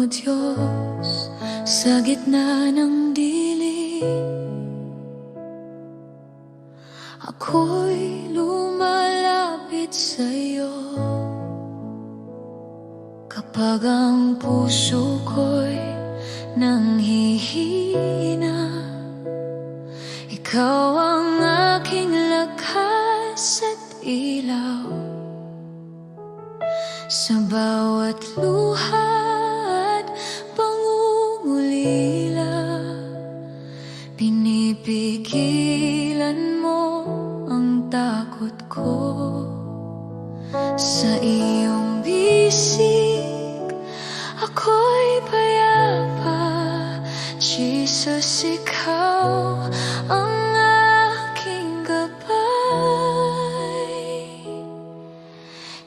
Diyos, sa gitna ng dilim, ako'y lumalapit sa'yo. Kapag ang puso ko'y nanghihina, ikaw ang aking lakas at ilaw. Sa bawat luha at pangungulila, pinipigilan mo ang takot ko. Sa iyong bisig, ako'y payapa. Jesus, ikaw ang aking gabay.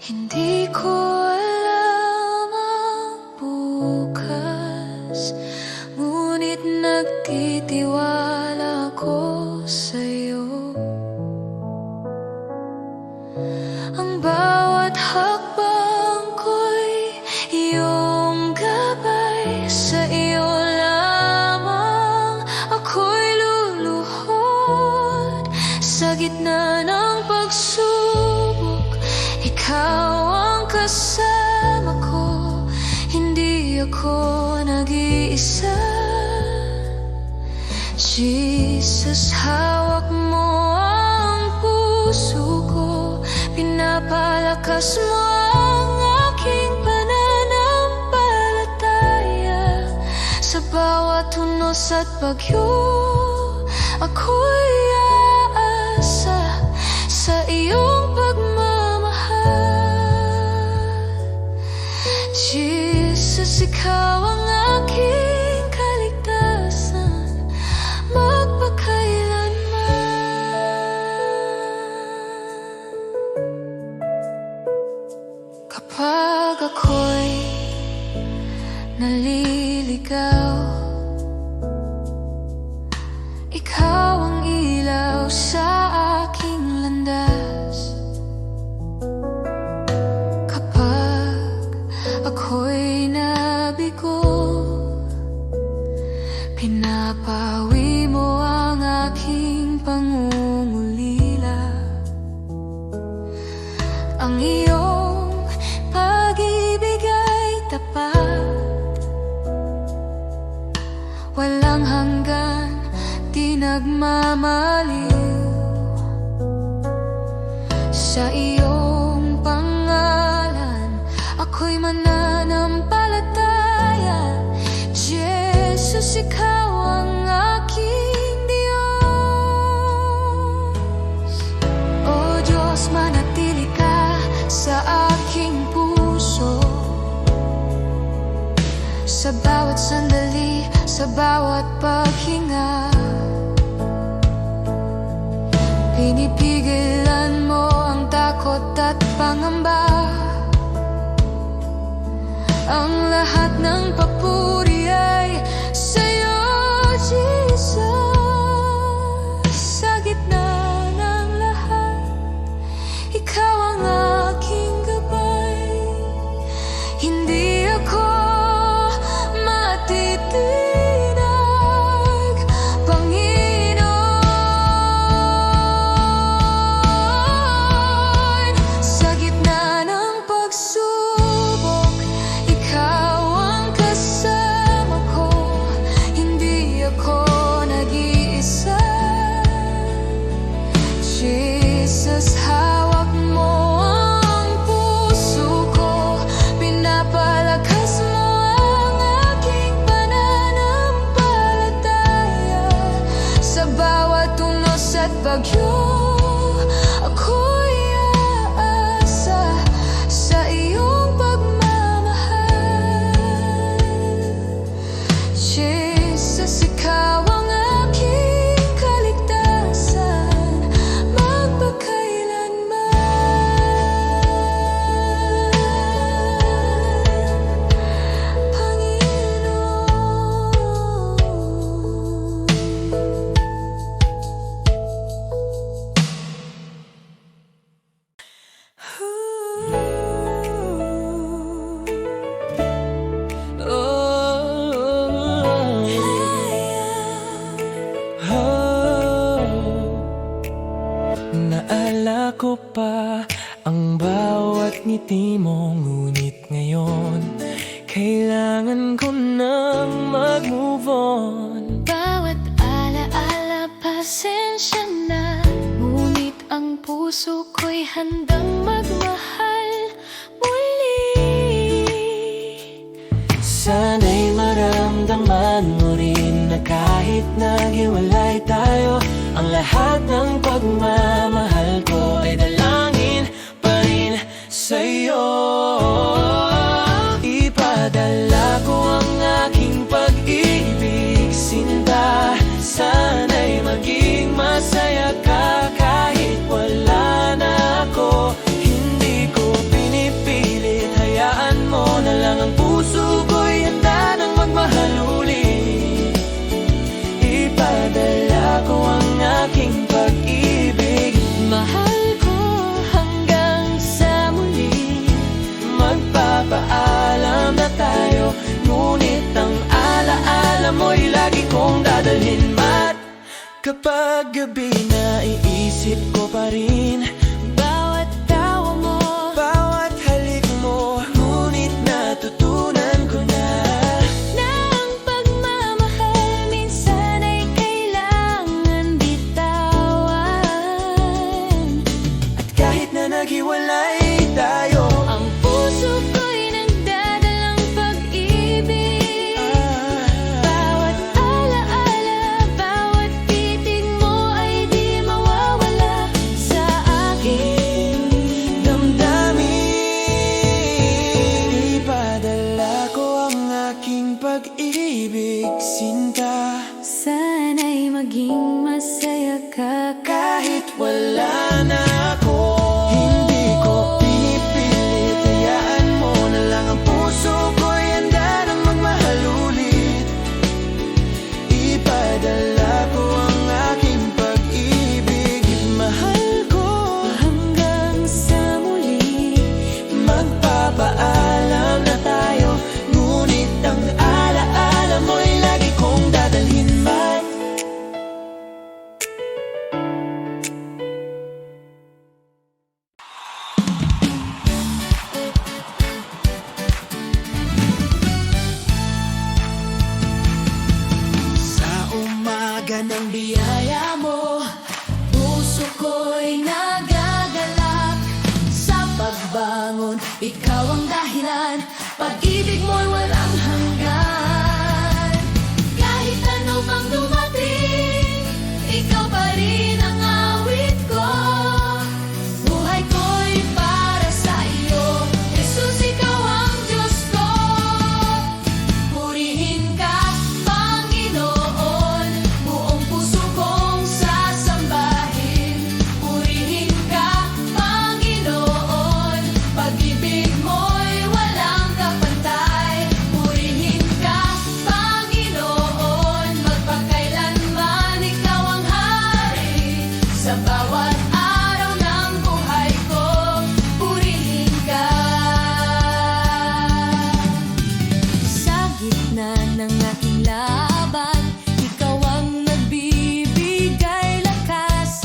Hindi ko alam ang bukas, ngunit nagtitiwala ko sa'yo. Ang bawat hakbang ko'y iyong gabay. Sa iyo lamang ako'y luluhod. Sa gitna ng pagsubok, ikaw ang kasama ko. Hindi ako nag-iisa. Jesus, hawak mo ang puso ko. Pinapalakas mo ang aking pananampalataya. Sa bawat unos at bagyo, ako'y aasa sa iyong pagmamahal. Jesus, ikaw ang aking kaligtasan, magpakailanman. Kapag ako'y naliligaw, ikaw ang ilaw sa aking landas. Kapag ako'y nabigo, pinapawi mo ang aking pangungulila. Ang iyong pag-ibig ay tapat, walang hanggan, di nagmamaliw. Sa iyong pangalan, ako'y mananampalataya. Jesus, ikaw ang aking Diyos. O Diyos, manatili ka sa aking puso. Sa bawat sandali, sa bawat paghinga, pinipigilan mo ang takot at pangamba. Ang lahat ng papuri ay sa'yo, Jesus. Sa gitna ng lahat, ikaw ang aking gabay. Hindi ako matitinag, Panginoon. Sa gitna ng pagsubok, ikaw ang kasama ko. Hindi ako nag-iisa. Jesus, hawak mo ang puso ko. Pinapalakas sarili mo. Ngunit ngayon, kailangan ko nang mag-move on. Bawat alaala, pasensya na. Ngunit ang puso ko'y handang magmahal muli. Sana'y maramdaman mo rin na kahit naghiwalay tayo, ang lahat ng pagmamahal ko ay dalangin pa rin sa'yo. Ipadala ko ang aking pag-ibig, sinta. Sana'y maging masaya ka kahit wala na ako. Hindi ko pinipilit, hayaan mo na lang. Ang puso ko'y handa nang magmahal ulit. Ipadala ko ang aking pag-ibig, Mahal ko hanggang sa muli. magpapaalam na tayo. Ngunit ang alaala mo'y lagi kong dadalhin. Mat kapag gabi na iisip ko pa rin Bawat tawa mo, bawat halik mo. Ngunit natutunan ko na na ang pagmamahal minsan ay kailangan bitawan. at kahit na naghiwalay tayo, Ang puso ko'y nagdadalang pag-ibig. Bawat alaala, bawat titig mo ay di mawawala sa akin. damdamin. Ipadala ko ang aking pag-ibig, sinta. Sana'y maging masaya ka Kahit wala na ako, hindi ko pinipilit, hayaan mo na lang. Ang puso ko'y handa nang magmahal ulit. Ipadala ko ang aking pag-ibig, mahal ko. hanggang sa muli. Magpapaalam na tayo, ngunit ang alaala mo'y lagi kong dadalhin. Bye. Sa umaga ng biyaya mo, Puso ko'y nagagalak. Sa pagbangon, ikaw ang dahilan. Pag-ibig mo'y walang hanggan. Kahit ano pang dumating, ikaw pa rin ang awit ko. Buhay ko'y para sa iyo, Jesus, ikaw ang Diyos ko. Purihin ka, Panginoon, buong puso kong sasambahin. Purihin ka, Panginoon, pag-ibig mo'y walang kapantay. Purihin ka, Panginoon, magpakailanman ikaw ang hari. Sa bawat araw ng buhay ko, purihin ka. Sa gitna ng aking laban, ikaw ang nagbibigay lakas.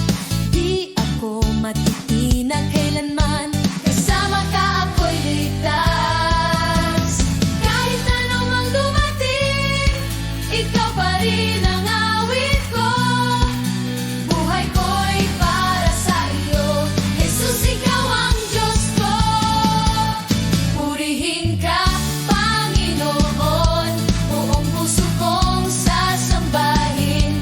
Di ako matitinag kailanman, kasama ka ako'y ligtas. Kahit ano mang dumating, ikaw pa rin ang awit ko. Buhay ko'y para sa iyo, Jesus, ikaw ang Diyos ko. Purihin ka, Panginoon, buong puso kong sasambahin.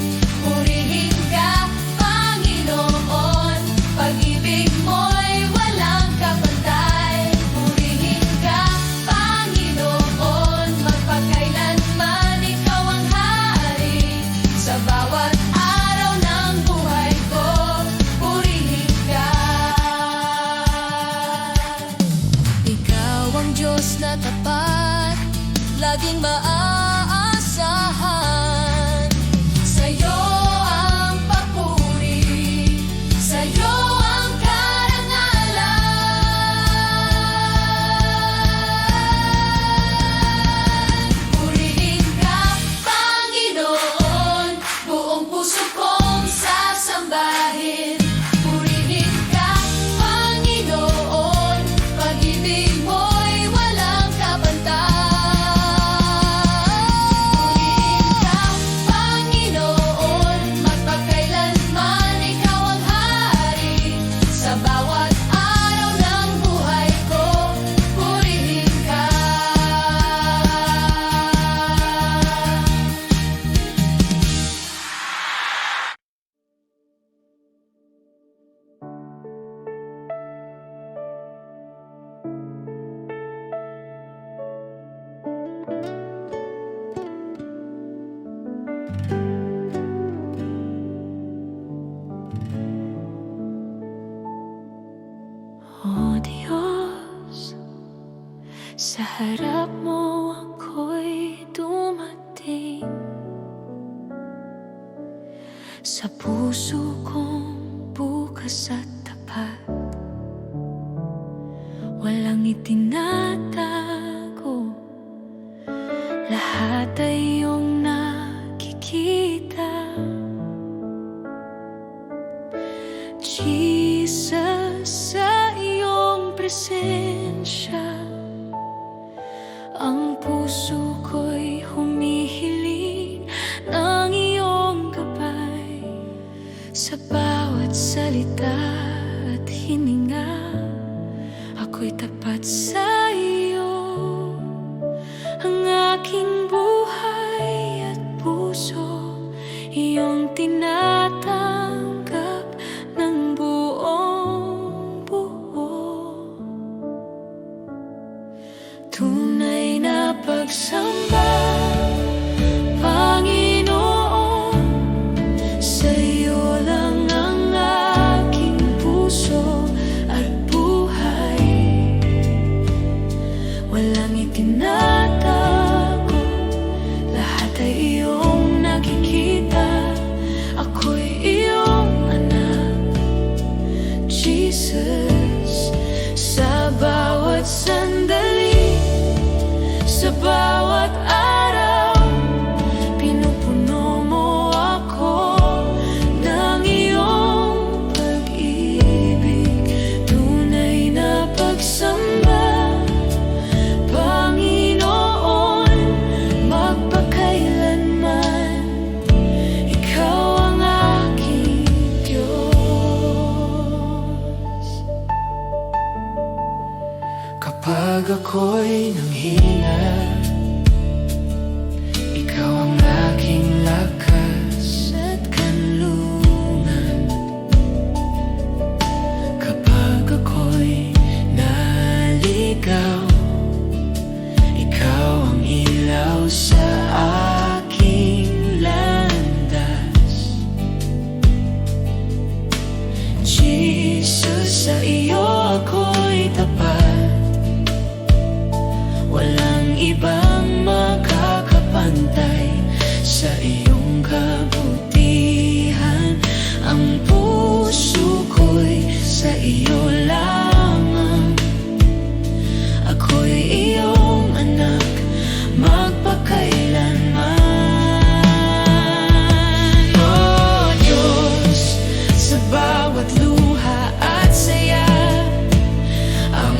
Purihin ka, Panginoon, pag-ibig mo'y walang kapantay. Purihin ka, Panginoon, magpakailanman ikaw ang hari. Sa bawat araw ng buhay ko, purihin ka. Ikaw ang Diyos na tapat, laging maaasahan. Sa'yo ang papuri, sa'yo ang karangalan. Purihin ka, Panginoon, buong puso kong sasambahin. Purihin ka, Panginoon, pag-ibig Sa harap mo ako'y dumating, sa puso kong bukas at tapat. Walang itinatago, lahat ay iyong nakikita. Jesus, sa iyong presensya, ang puso ko'y humihiling ng iyong gabay. Sa bawat salita at hininga, ako'y tapat sa iyo. Ang aking buhay at puso, iyong tinatanggap ng buong buo. Tunay na pagsamba, Panginoon, sa iyo lang ang aking puso at buhay. Walang itinatago, lahat ay iyong nakikita. Ako'y iyong anak, Jesus. Sa bawat sandali, sa bawat araw, pinupuno mo ako ng iyong pag-ibig. Tunay na pagsamba, Panginoon, magpakailanman, ikaw ang aking Diyos. Kapag ako'y nanghina, ikaw ang aking lakas at kanlungan. Kapag ako'y naligaw, ikaw ang ilaw sa aking landas. Jesus, sa iyo ako'y tapat. Walang ibang makakapantay sa iyong kabutihan. Ang puso ko'y sa iyo lamang. Ako'y iyong anak, magpakailanman. Oh Diyos, sa bawat luha at saya, ang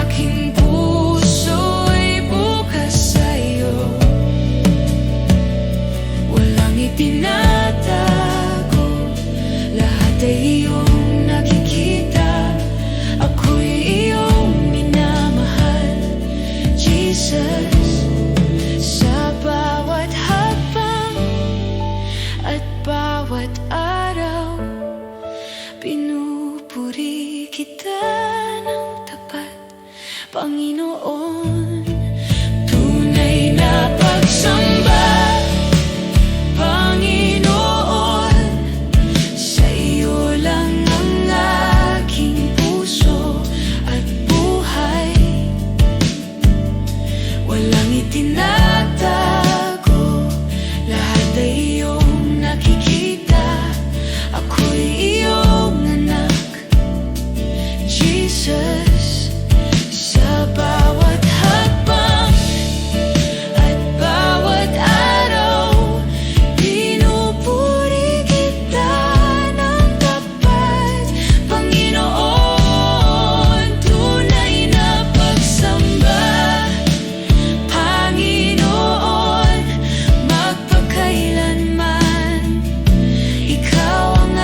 aking puso'y bukas sa iyo. Walang itinatago, lahat ay iyong nakikita. Ako'y iyong minamahal, Jesus. Sa bawat hakbang at bawat araw, pinupuri kita ng tapat, Panginoon. Tunay na pagsamba, Panginoon, sa iyo lang ang aking puso at buhay. Walang itinatago, lahat ay iyong nakikita. Ako'y iyong anak, Jesus. Sa bawat hakbang at bawat araw, pinupuri kita ng tapat, Panginoon. Tunay na pagsamba, Panginoon, magpakailanman, ikaw ang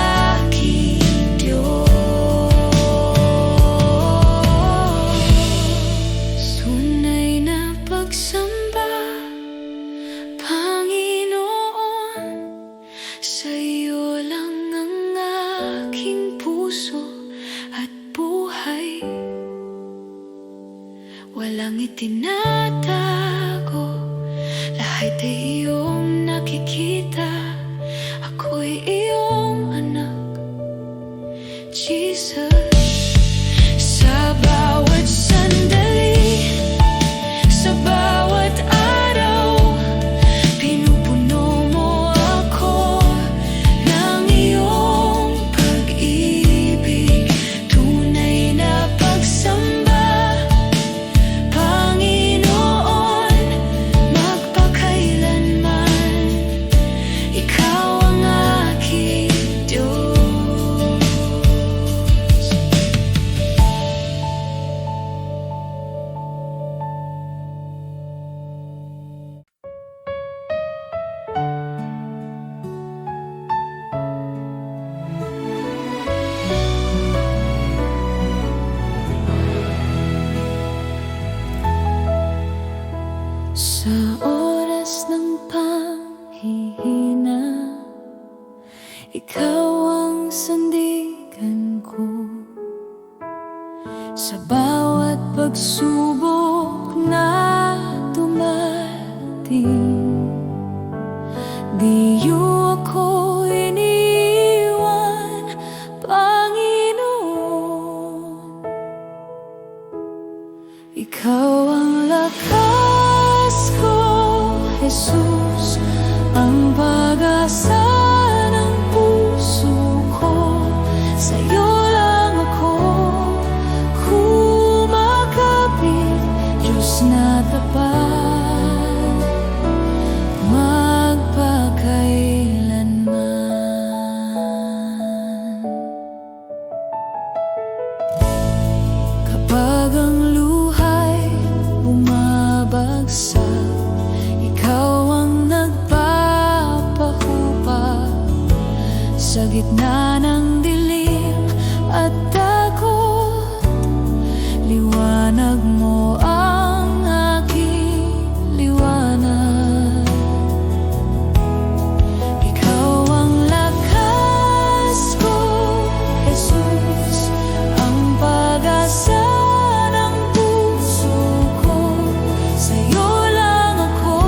aking Diyos. Tunay na pagsamba, Panginoon, sa iyo lang ang aking puso at buhay. Walang itinatago, lahat ay iyong nakikita. Ako'y iyong anak, Jesus. Sa bawat sandali, Sa oras ng panghihina, ikaw ang sandigan ko. Sa bawat pagsubok na dumating, di niyo ako iniwan, Panginoon. Ikaw ang lakas ko, Jesus, ang pag-asa ng puso ko. Sa'yo lang ako kumakapit, Diyos na tapat, magpakailanman. Kapag ang luhay bumabagsak, sa gitna ng dilim at takot, liwanag mo ang aking liwanag. Ikaw ang lakas ko, Jesus, ang pag-asa ng puso ko. Sa'yo lang ako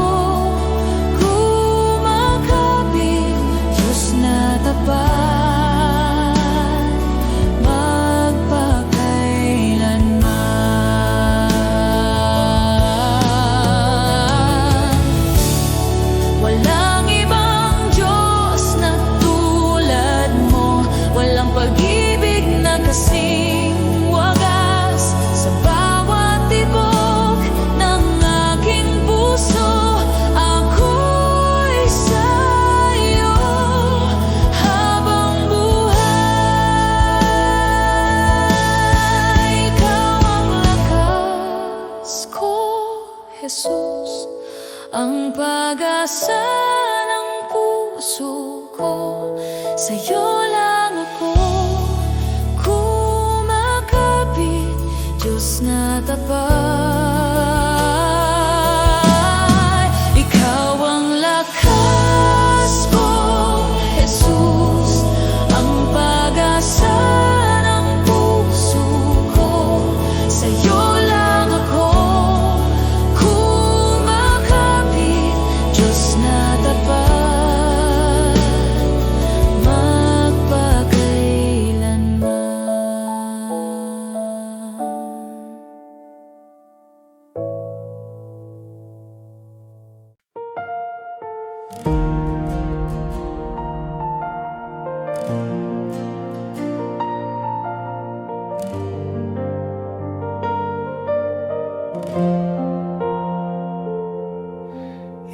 kumakapit, Diyos na tapat, Jesus, ang pag-asa ng puso ko. Sa'yo lang ako kumakapit, Diyos na tapat. Ikaw ang lakas ko, Jesus, ang pag-asa ng puso ko. Sa'yo lang ako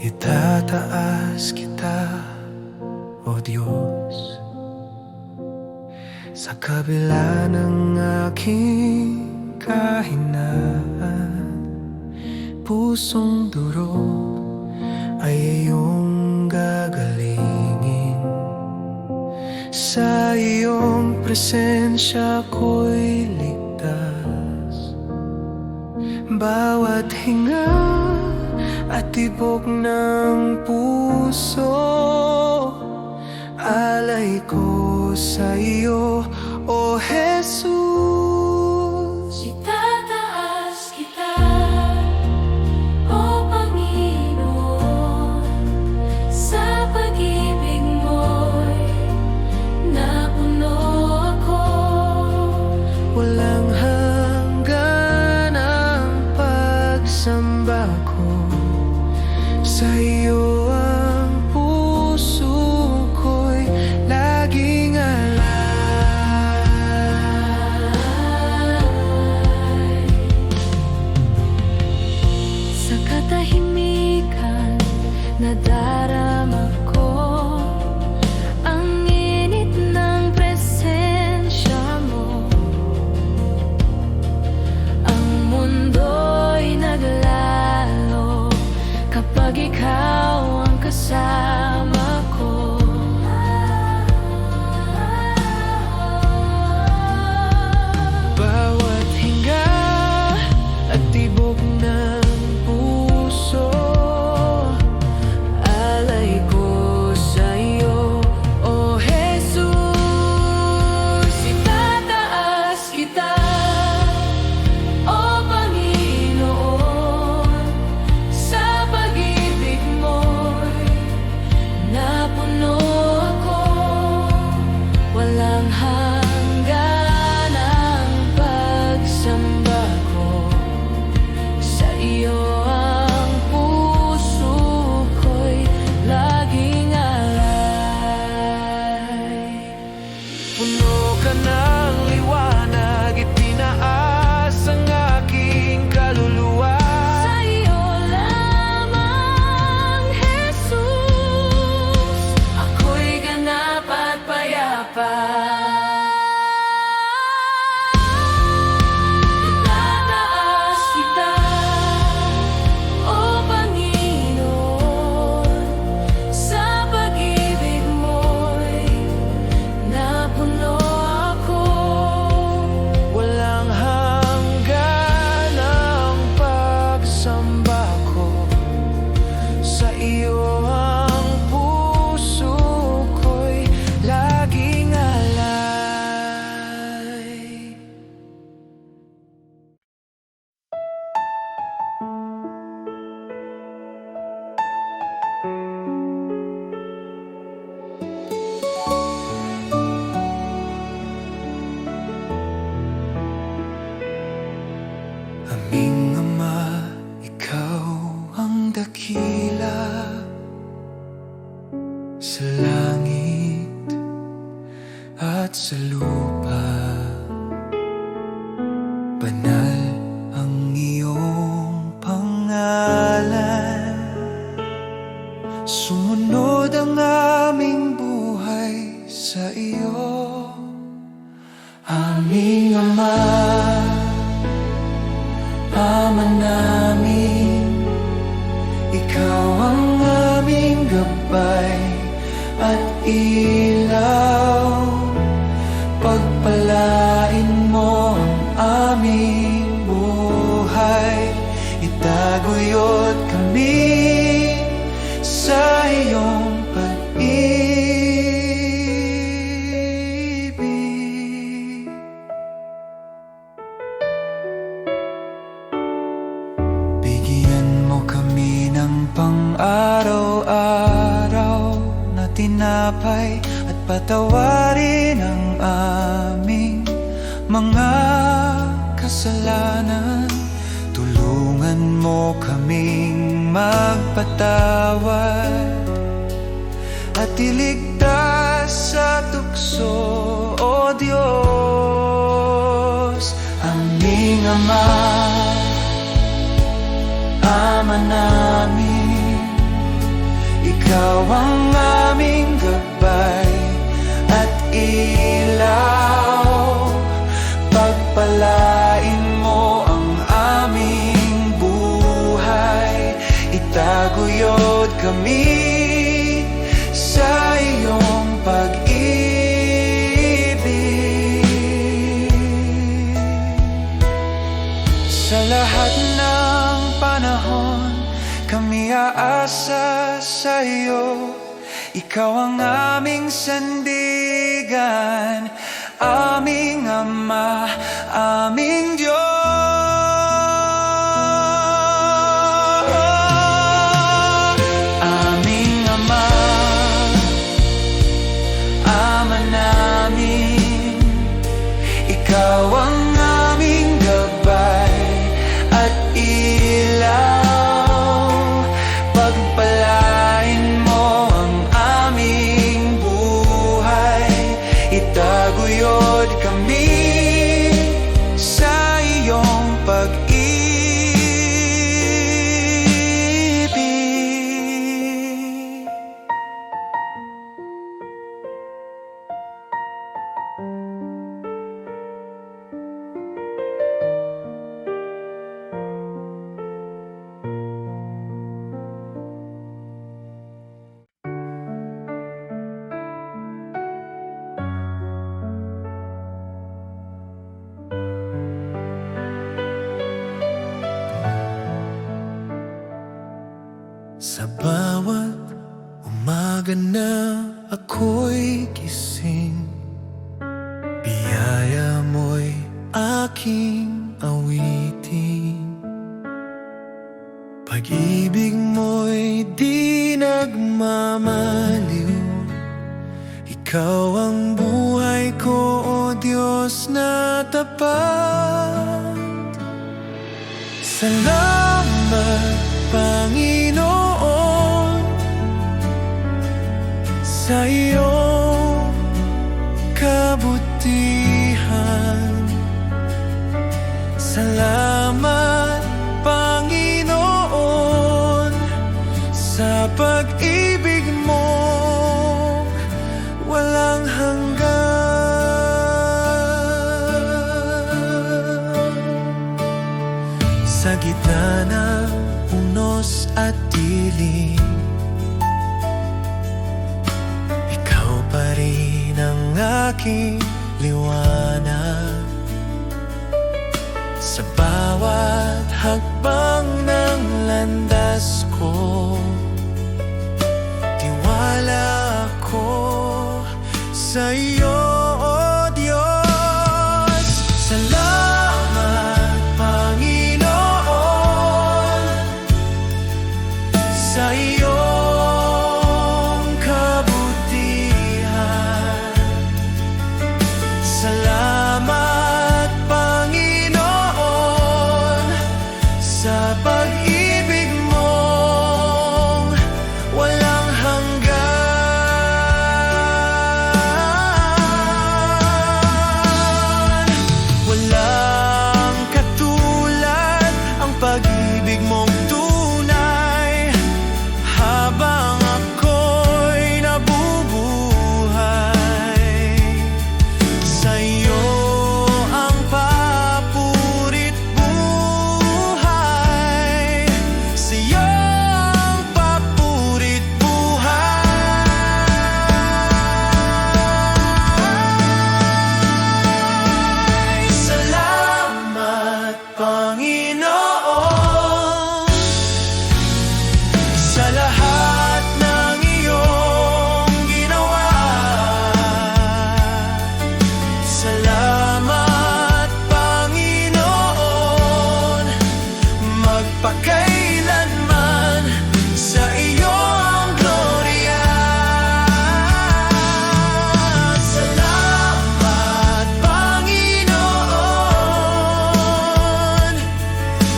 Itataas kita, O Diyos, sa kabila ng aking kahinaan. Pusong durog ay iyong gagalingin. Sa iyong presensya ko'y ligtas. Bawat hinga at tibok ng puso, alay ko sa iyo, O Jesus. Itataas kita, O Panginoon, sa pag-ibig mo'y napuno ako. Walang hanggan ang pagsamba ko, sa iyo ang puso ko'y laging alay. Sa katahimikan nadarama ko ang init ng presensya mo. Ang mundo'y naglalo kapag ikaw ang kasama ko. Bawat hinga at tibok ng puso, iyo ang puso ko'y laging alay. Puno ka ng liwanag, itinaas ang aking kaluluwa. Sa iyo lamang, Jesus, ako'y ganap at payapa. Itataas kita, O Panginoon, sa pag-ibig mo'y napuno ako. Walang hanggan ang pagsamba ko. Sa iyo ang puso ko'y laging alay. Aming Ama, ikaw ang dakila sa langit at sa lupa. Banal ang iyong pangalan. Sumunod ang aming buhay sa iyo, aming Ama. Ama namin, ikaw ang aming gabay at ilaw. Pagpalain mo ang aming buhay, itaguyod kami sa iyong pag-ibig. Bigyan mo kami ng pang-araw-araw na tinapay at patawarin ang aming mga kasalanan. Tulungan mo kaming magpatawad at iligtas sa tukso, O Diyos. Aming Ama, Ama namin, ikaw ang aming gabay at ilaw. Pagpalain mo ang aming buhay, itaguyod kami sa iyong pag-ibig. Sa lahat ng panahon, kami aasa sa iyo. Ikaw ang aming sandigan, aming Ama, aming Diyos. Aming Ama, Ama namin, ikaw ang aming gabay at ilaw. Pagpalain mo ang aming buhay, itaguyod kami sa iyong pag-ibig. Sa bawat umaga na ako'y gising, biyaya mo'y aking awitin. Pag-ibig mo'y di nagmamaliw, ikaw ang buhay ko, O Diyos na tapat. Salamat Panginoon, sa iyong kabutihan. Salamat, Panginoon, sa pag-ibig mo walang hanggan. Sa gitna ng unos at dilim, ikaw pa rin ang aking liwanag. Sa bawat hakbang ng landas ko, tiwala ko sa iyo, O Diyos. Salamat, Panginoon, sa iyong kabutihan. Salamat, Panginoon, sa pag-ibig mong walang hanggan. Walang katulad ang pag-ibig mong tunay. Habang ako'y nabubuhay, sa iyo ang papurit buhay. Sa iyo ang papurit buhay. Salamat, Panginoon, sa lahat ng iyong ginawa. Salamat, Panginoon, magpakailanman sa iyong glorya. Salamat, Panginoon,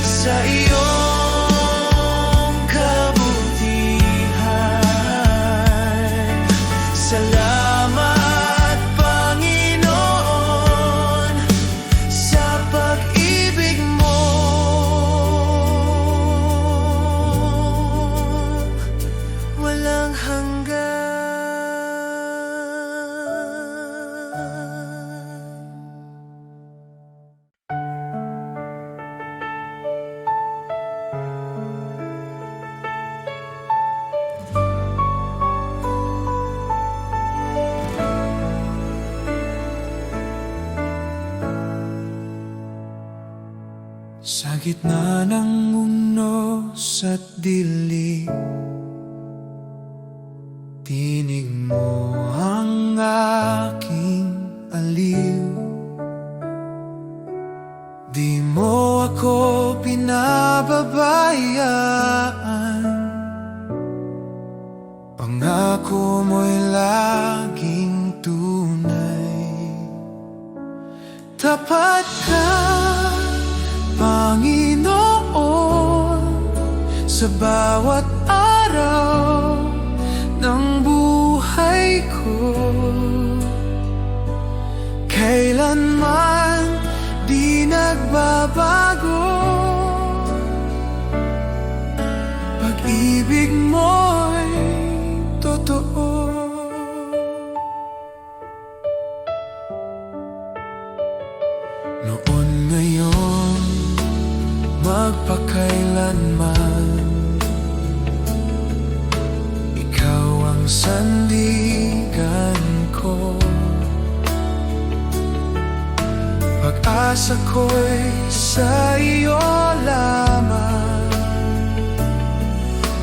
sa iyong kabutihan. Salamat, Panginoon, sa pag-ibig mo walang hanggan. Sa gitna ng unos at dilim, tinig mo ang aking aliw. Di mo ako pinababayaan, pangako mo'y laging tunay. Tapat ka, Panginoon, sa bawat araw ng buhay ko. Kailanman di nagbabago, pag-ibig mo'y totoo. Noon, ngayon, magpakailanman, ikaw ang sandigan ko. Pag-asa ko'y sa iyo lamang.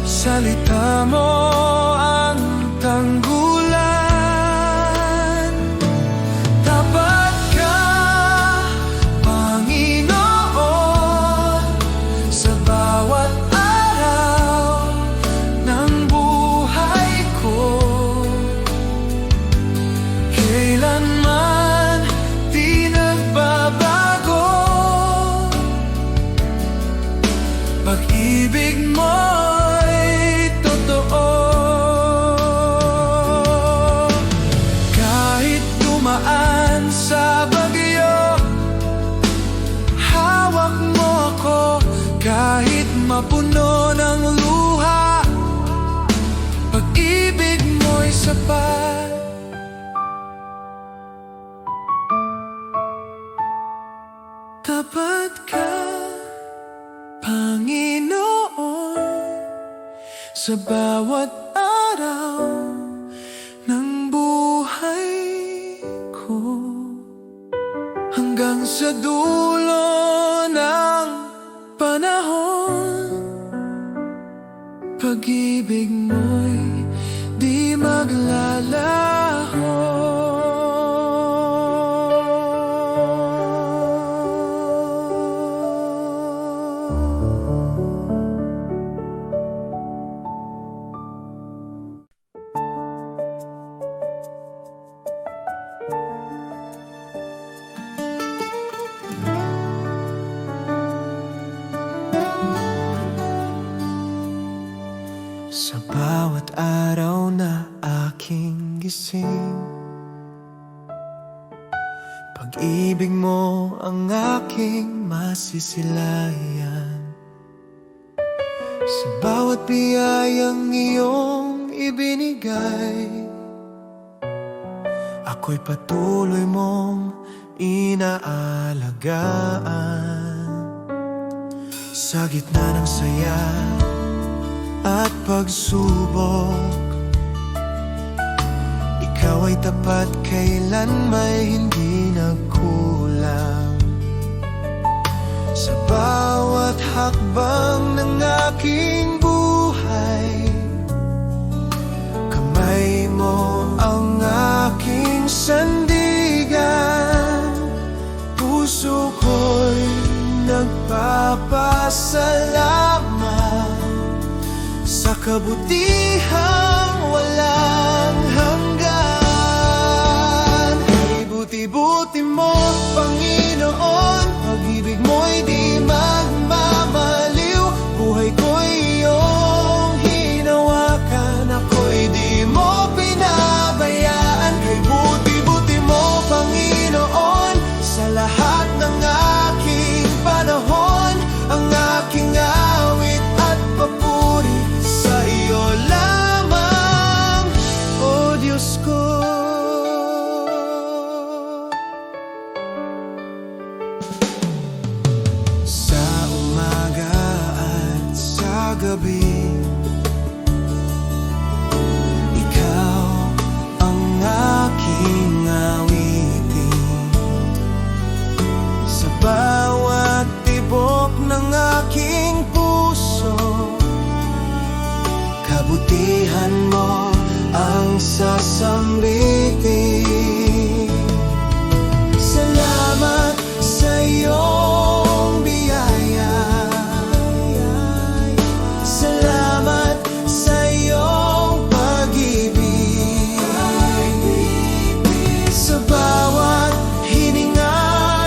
Salita mo ang tanggulan. Tapat ka, Panginoon, sa bawat araw ng buhay ko. Kailanman di nagbabago, pag pag-ibig mo'y totoo. Kahit dumaan sa bagyo, hawak mo ako. Kahit mapuno ng luha, pag-ibig mo'y sapat. Tapat ka, Panginoon, sa bawat araw ng buhay ko. Hanggang sa dulo ng panahon, pag-ibig mo'y di maglalaho. Sa bawat araw na aking gising, pag-ibig mo ang aking masisilayan. Sa bawat biyayang iyong ibinigay, ako'y patuloy mong inaalagaan. Sa gitna ng saya at pagsubok, ikaw ay tapat, kailan may hindi nagkulang. Sa bawat hakbang ng aking buhay, kamay mo ang aking sandigan. Puso ko'y nagpapasalamat sa kabutihang walang hanggan. Ay buti-buti mo, Panginoon, pag-ibig mo'y di magmamaliw. Buhay ko'y iyong hinawakan, ako'y di mo pinabayaan. Kay buti-buti mo, Panginoon, sa lahat ng aking panahon, ang aking awit at papuri sa iyo lamang, O Diyos ko. Sa umaga at sa gabi, ikaw ang aking awitin. Sa bawat tibok ng aking puso, kabutihan mo ang sasambitin. Salamat sa iyong biyaya, salamat sa iyong pag-ibig. Sa bawat hininga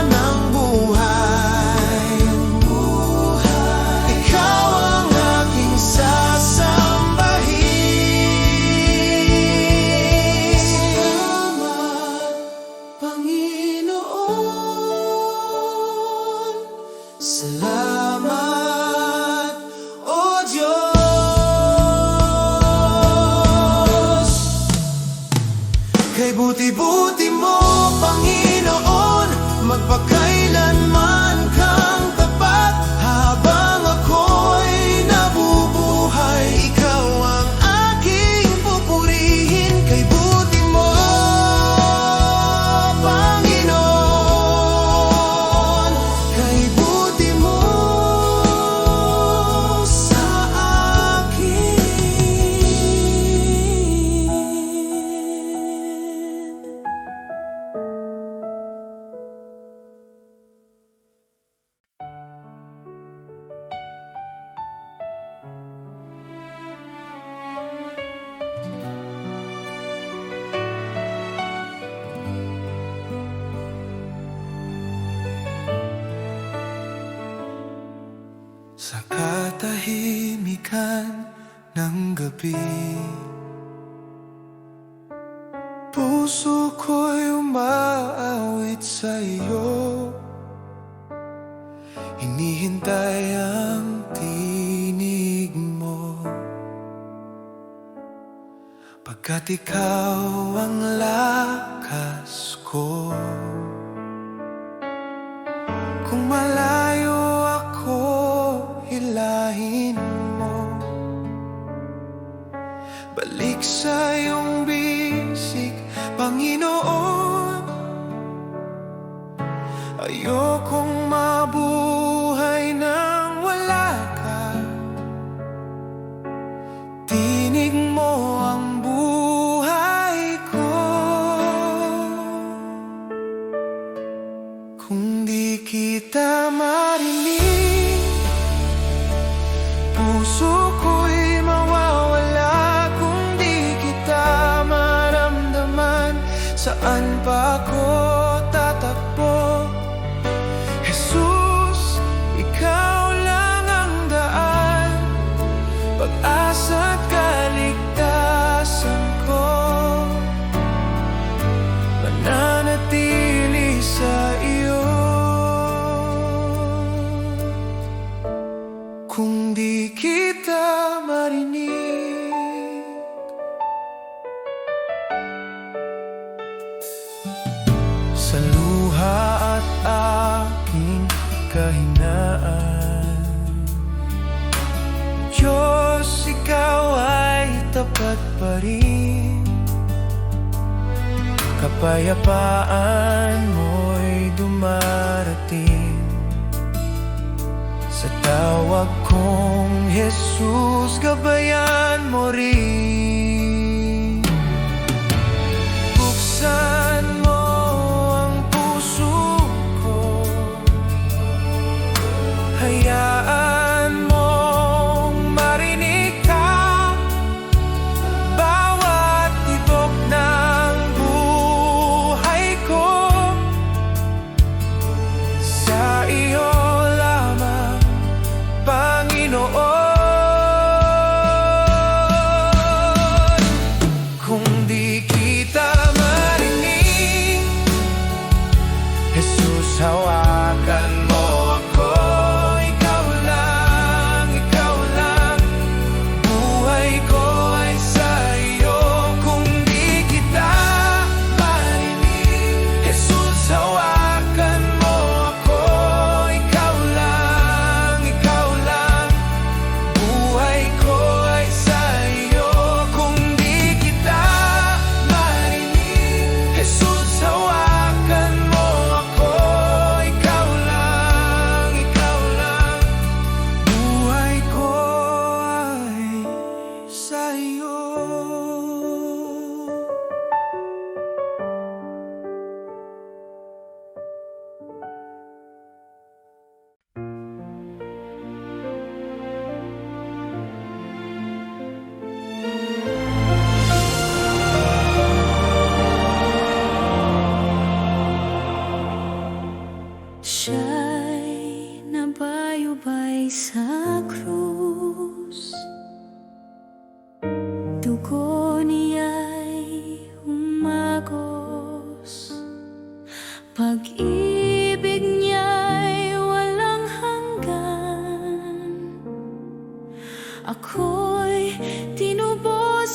ng buhay, ikaw ang aking sasambahin. Salamat, Panginoon. Salamat, O Diyos. Kay buti-buti mo, Panginoon, magpakailanman kang tapat. Habang ako'y nabubuhay, ikaw ang aking pupurihin. Kay buti mo, Panginoon, kay buti mo sa akin. Sa kata katahimikan ng gabi. Puso ko'y umaawit sa iyo, hinihintay ang tinig mo, pagkat ikaw ang lakas ko. Kung malayo ako, hilahin mo, balik sa iyong bisig, Panginoon. Ayokong mabuhay nang wala ka. Tinig mo ang buhay ko. Kung di kita marinig, puso ko'y mawawala. Kung di kita maramdaman, saan pa ako tatakbo? Jesus, ikaw lang ang daan, pag-asa at kaligtasan ko, mananatili sa iyo. Kung di kita marinig, sa luha at aking kahinaan, Diyos, ikaw ay tapat pa rin. Kapayapaan mo'y dumarating sa tawag kong Jesus, gabayan mo rin. Buksan mo ang puso ko, hayaan mong marinig ka, bawat tibok ng buhay ko. Sa iyo lamang, Panginoon. Kung di kita marinig, Jesus, hawakan mo ako. Ikaw lang, buhay ko ay sa iyo. Kung di kita marinig, Jesus, hawakan mo ako. Ikaw lang, buhay ko ay sa iyo. Kung di kita marinig, Jesus, hawakan mo ako. Ikaw lang, buhay ko ay sa iyo. Siya'y nabayubay sa krus, dugo niya'y umagos, pag-ibig niya'y walang hanggan. Ako'y tinubos